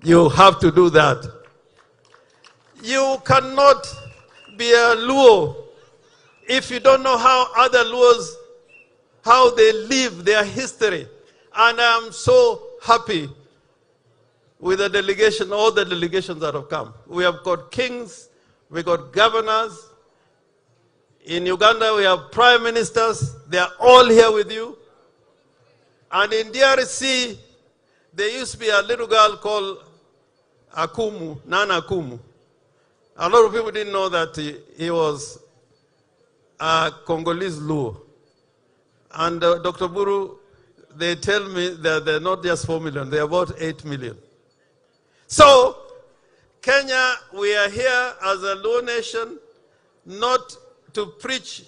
You have to do that. You cannot be a Luo if you don't know how other Luos, how they live, their history. And I'm so happy with the delegation, all the delegations that have come. We have got kings, we got governors. In Uganda, we have prime ministers. They are all here with you. And in DRC, there used to be a little girl called Akumu, Nana Akumu. A lot of people didn't know that he was a Congolese Luo. And Dr. Buru, they tell me that they're not just 4 million, they're about 8 million. So, Kenya, we are here as a Luo nation, not to preach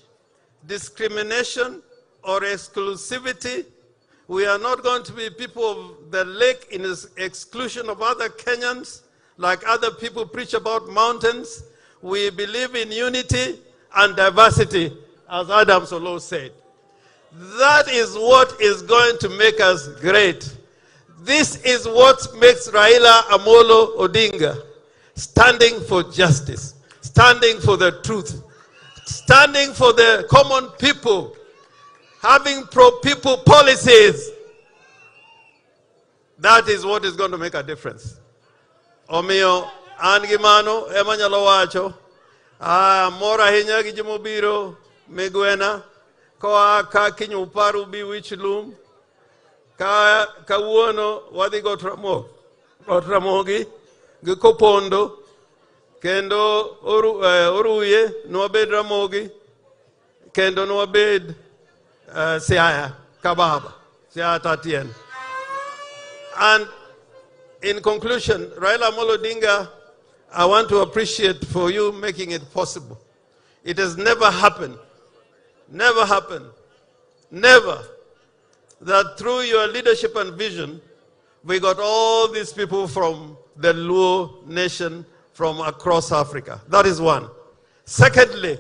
discrimination or exclusivity. We are not going to be people of the lake in exclusion of other Kenyans, like other people preach about mountains. We believe in unity and diversity, as Adam Solo said. That is what is going to make us great. This is what makes Raila Amolo Odinga standing for justice, standing for the truth, standing for the common people, having pro-people policies. That is what is going to make a difference. Omio, Angimano, Emmanuel Wacho, Mora Hinya Gijimobiro, Meguena, Koa Kakinyu Paru Bi Wichlum, Kawuono, Wadi Gotramogi, Gukopondo, Kendo Oruye, Noabed Ramogi, Kendo Noabed Siaya, Kababa, Siaya Tatien. And in conclusion, Raila Amolo Odinga, I want to appreciate for you making it possible. It has never happened, never, that through your leadership and vision, we got all these people from the Luo nation from across Africa. That is one. Secondly,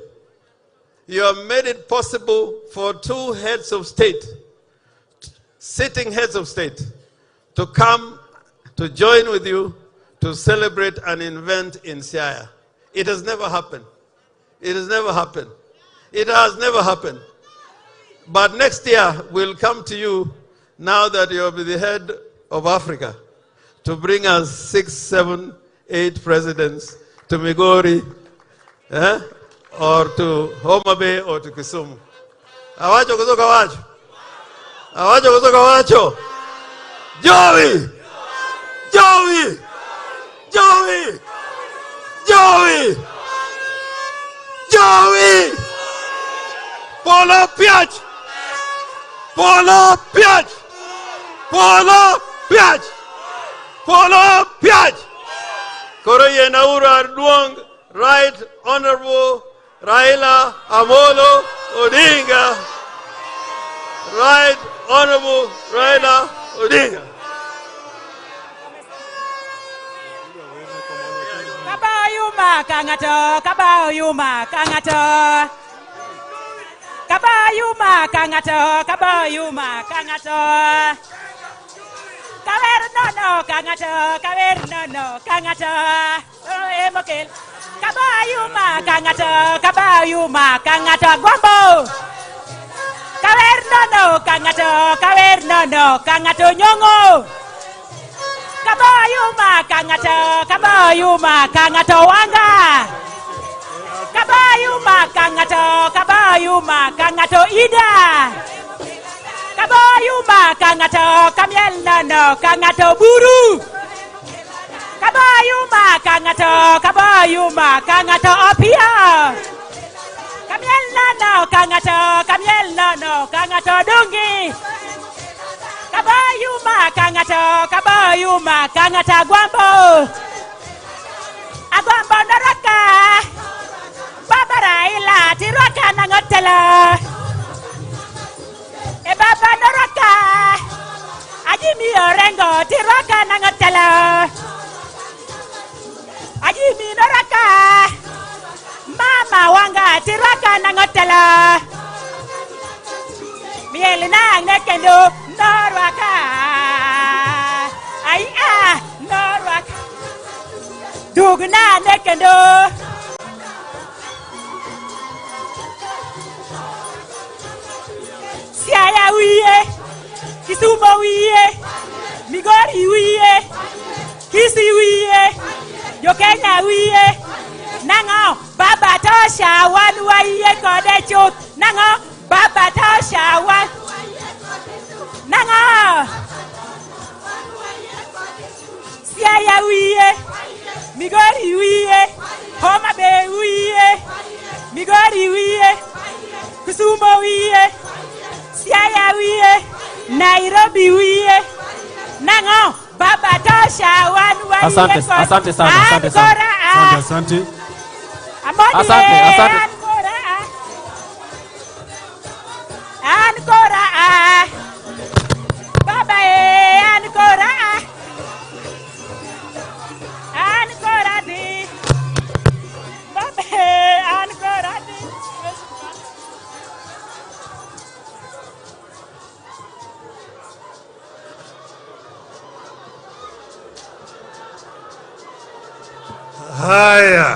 you have made it possible for 2 heads of state, sitting heads of state, to come to join with you to celebrate an event in Siaya. It has never happened. It has never happened. It has never happened. But next year, we'll come to you, now that you'll be the head of Africa, to bring us 6, 7, 8 presidents to Migori, or to Homa Bay, or to Kisumu. Awacho kutoka wacho. Awacho kutoka wacho. Joey! Joey! Joey! Joey! Joey! Polo Piach! Polo Piach! Polo Piach! Polo Piach! Koro yenaura duong, Right Honorable Raila Amolo Odinga. Right Honorable Raila Odinga. Kabayuma kangato, kabayuma kangato. Kabayuma kangato, kabayuma kangato. Kavernono kangato, kavernono kangato. Emokil. Kabayuma kangato, kabayuma kangato. Guambo. Kavernono kangato nyongo. Kabayuma kangato wanga. Kabayuma kangato ida. Kabayuma kangato kamiel kangato buru. Kabayuma kangato opia. Kamiel kangato dungi. Kabayuma kangata guambo. Agwambo naraka. Baba Raila tiraka nangotela. E baba naraka. Ajimi orengo tiraka nangotela. Ajimi naraka. Mama wanga tiraka nangotela. Miel nang nekendo norwaka. Ai norwaka. Dugna nekendo. Siaya wiye. Kisumo wiye. Migori wiye. Kisi wiye. Yokenya wiye. Nango baba tosha wan wiye kode chut. Nango baba tosha wan. Nango Siaya wiye. Migori wiye. Homa Bay wiye. Migori wiye. Kisumo wiye. Siaya wiye. Nairobi wiye. Nango baba tosha wan wiye. Asante sana, asante sana. Asante. Asante. Ancora Baba ancora di Baba ancora di Haya.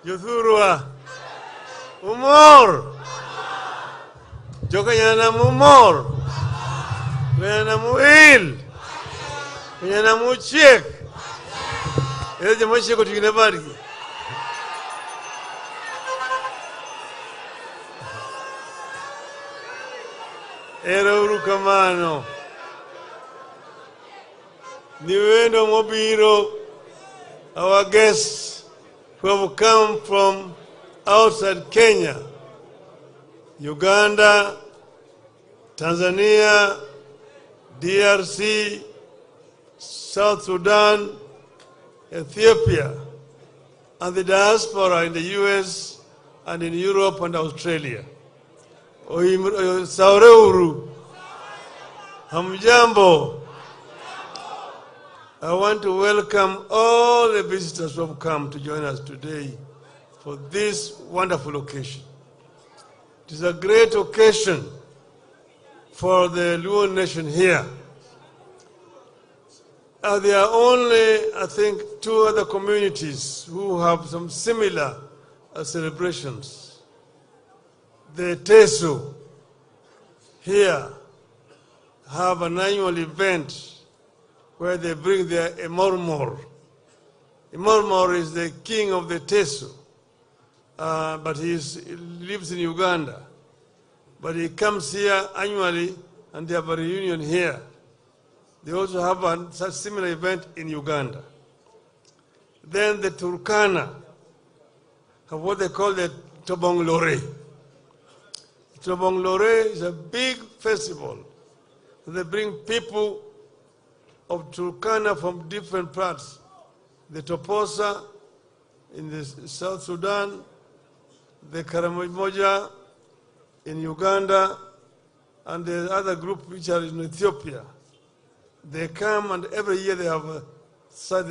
Jothurwa. Umor. Jokanyana mumor. Kanyana muil. Kanyana muchiek. Eze mochieko tigine bargi. Ero uru kamano. Niwendo mobiro, our guests who have come from outside Kenya, Uganda, Tanzania, DRC, South Sudan, Ethiopia, and the diaspora in the US and in Europe and Australia. Saureuru, Hamjambo. I want to welcome all the visitors who have come to join us today for this wonderful occasion. It is a great occasion for the Luo nation here. There are only, I think, 2 other communities who have some similar celebrations. The Teso here have an annual event where they bring their Emormor. Emormor is the king of the Teso, but he lives in Uganda. But he comes here annually and they have a reunion here. They also have a similar event in Uganda. Then the Turkana have what they call the Tobong Lore. Tobong Lore is a big festival. They bring people of Turkana from different parts. The Toposa in the South Sudan, the Karamoja in Uganda, and the other group which are in Ethiopia. They come and every year they have such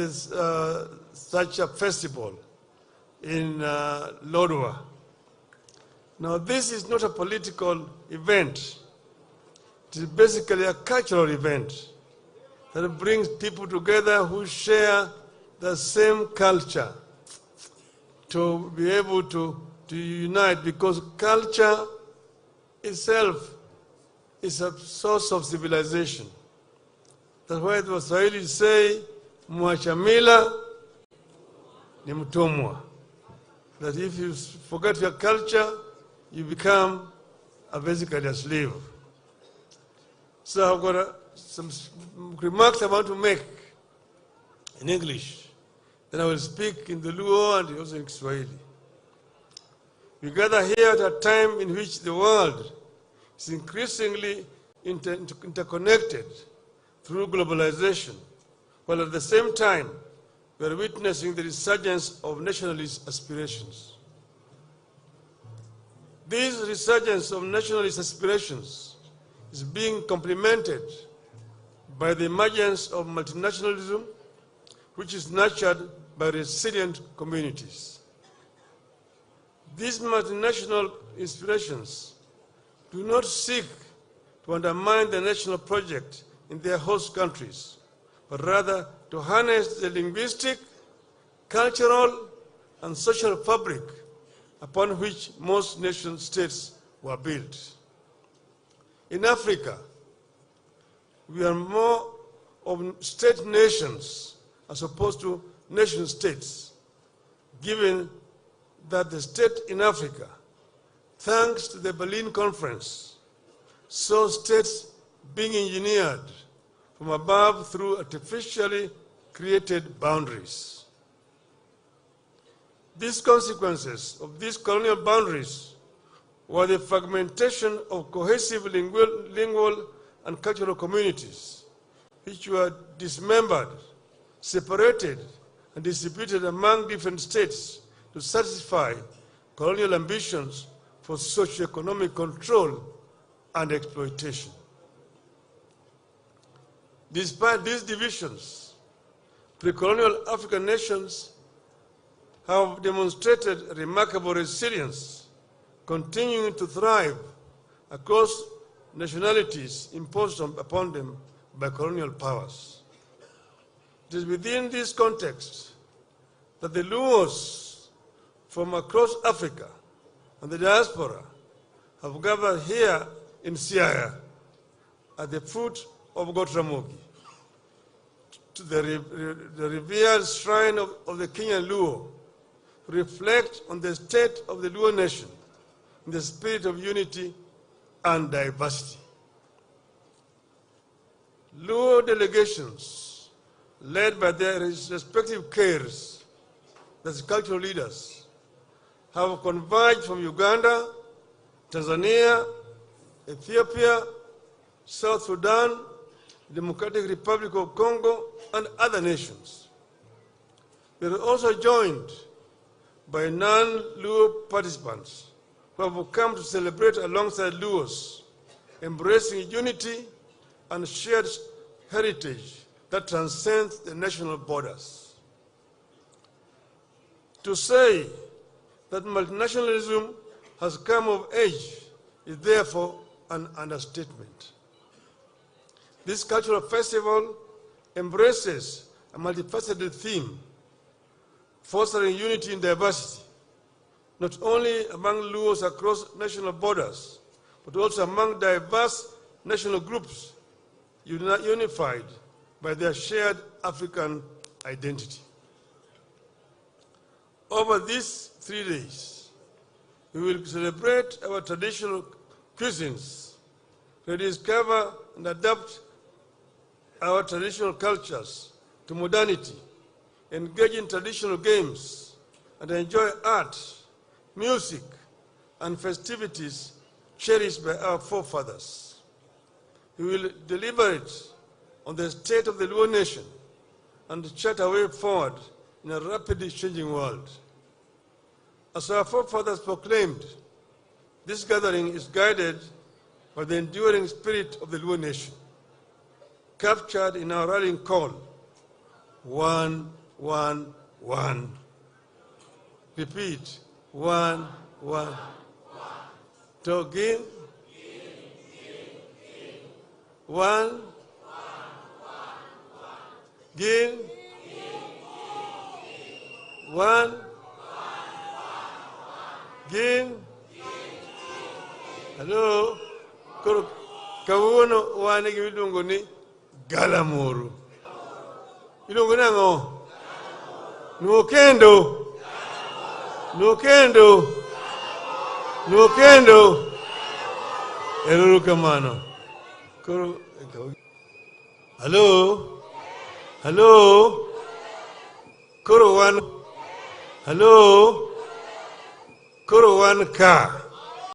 a festival in Lodwar. Now this is not a political event. It is basically a cultural event that brings people together who share the same culture to be able to unite, because culture itself is a source of civilization. That's why the Waswahili say, mwachamila ni mtumwa. That if you forget your culture, you become basically a slave. So I've got some remarks I want to make in English. Then I will speak in the Luo and also in Kiswahili. We gather here at a time in which the world is increasingly interconnected through globalization, while at the same time we are witnessing the resurgence of nationalist aspirations. This resurgence of nationalist aspirations is being complemented by the emergence of multinationalism, which is nurtured by resilient communities. These multinational inspirations do not seek to undermine the national project in their host countries, but rather to harness the linguistic, cultural, and social fabric upon which most nation states were built. In Africa, we are more of state nations as opposed to nation states, given that the state in Africa, thanks to the Berlin Conference, saw states being engineered from above through artificially created boundaries. These consequences of these colonial boundaries were the fragmentation of cohesive lingual and cultural communities, which were dismembered, separated, and distributed among different states to satisfy colonial ambitions for socio-economic control and exploitation. Despite these divisions, pre-colonial African nations have demonstrated remarkable resilience, continuing to thrive across nationalities imposed upon them by colonial powers. It is within this context that the Luos from across Africa and the diaspora have gathered here in Siaya at the foot of Gotramogi, to the revered shrine of the Kenyan Luo, to reflect on the state of the Luo nation in the spirit of unity and diversity. Luo delegations, led by their respective cares, that's cultural leaders, have converged from Uganda, Tanzania, Ethiopia, South Sudan, Democratic Republic of Congo, and other nations. They are also joined by non-Luo participants who have come to celebrate alongside Luos, embracing unity and shared heritage that transcends the national borders. To say that multinationalism has come of age is therefore an understatement. This cultural festival embraces a multifaceted theme, fostering unity in diversity, not only among Luos across national borders, but also among diverse national groups unified by their shared African identity. Over these 3 days, we will celebrate our traditional cuisines, rediscover and adapt our traditional cultures to modernity, engage in traditional games, and enjoy art, music, and festivities cherished by our forefathers. We will deliberate on the state of the Luo nation and chart a way forward in a rapidly changing world. As our forefathers proclaimed, this gathering is guided by the enduring spirit of the Luo nation, captured in our rallying call, 1-1-1. Repeat, 1-1-1. Togin. 1. Gin. 1. Gin. Hello. Kawuono wane gi miluongo ni galamoro. Iluongo nang'o? Nuokendo. Nuokendo. Nuokendo. Eruru kamano. Hello. Hello. Koro wan. Hello. Koro wan ka.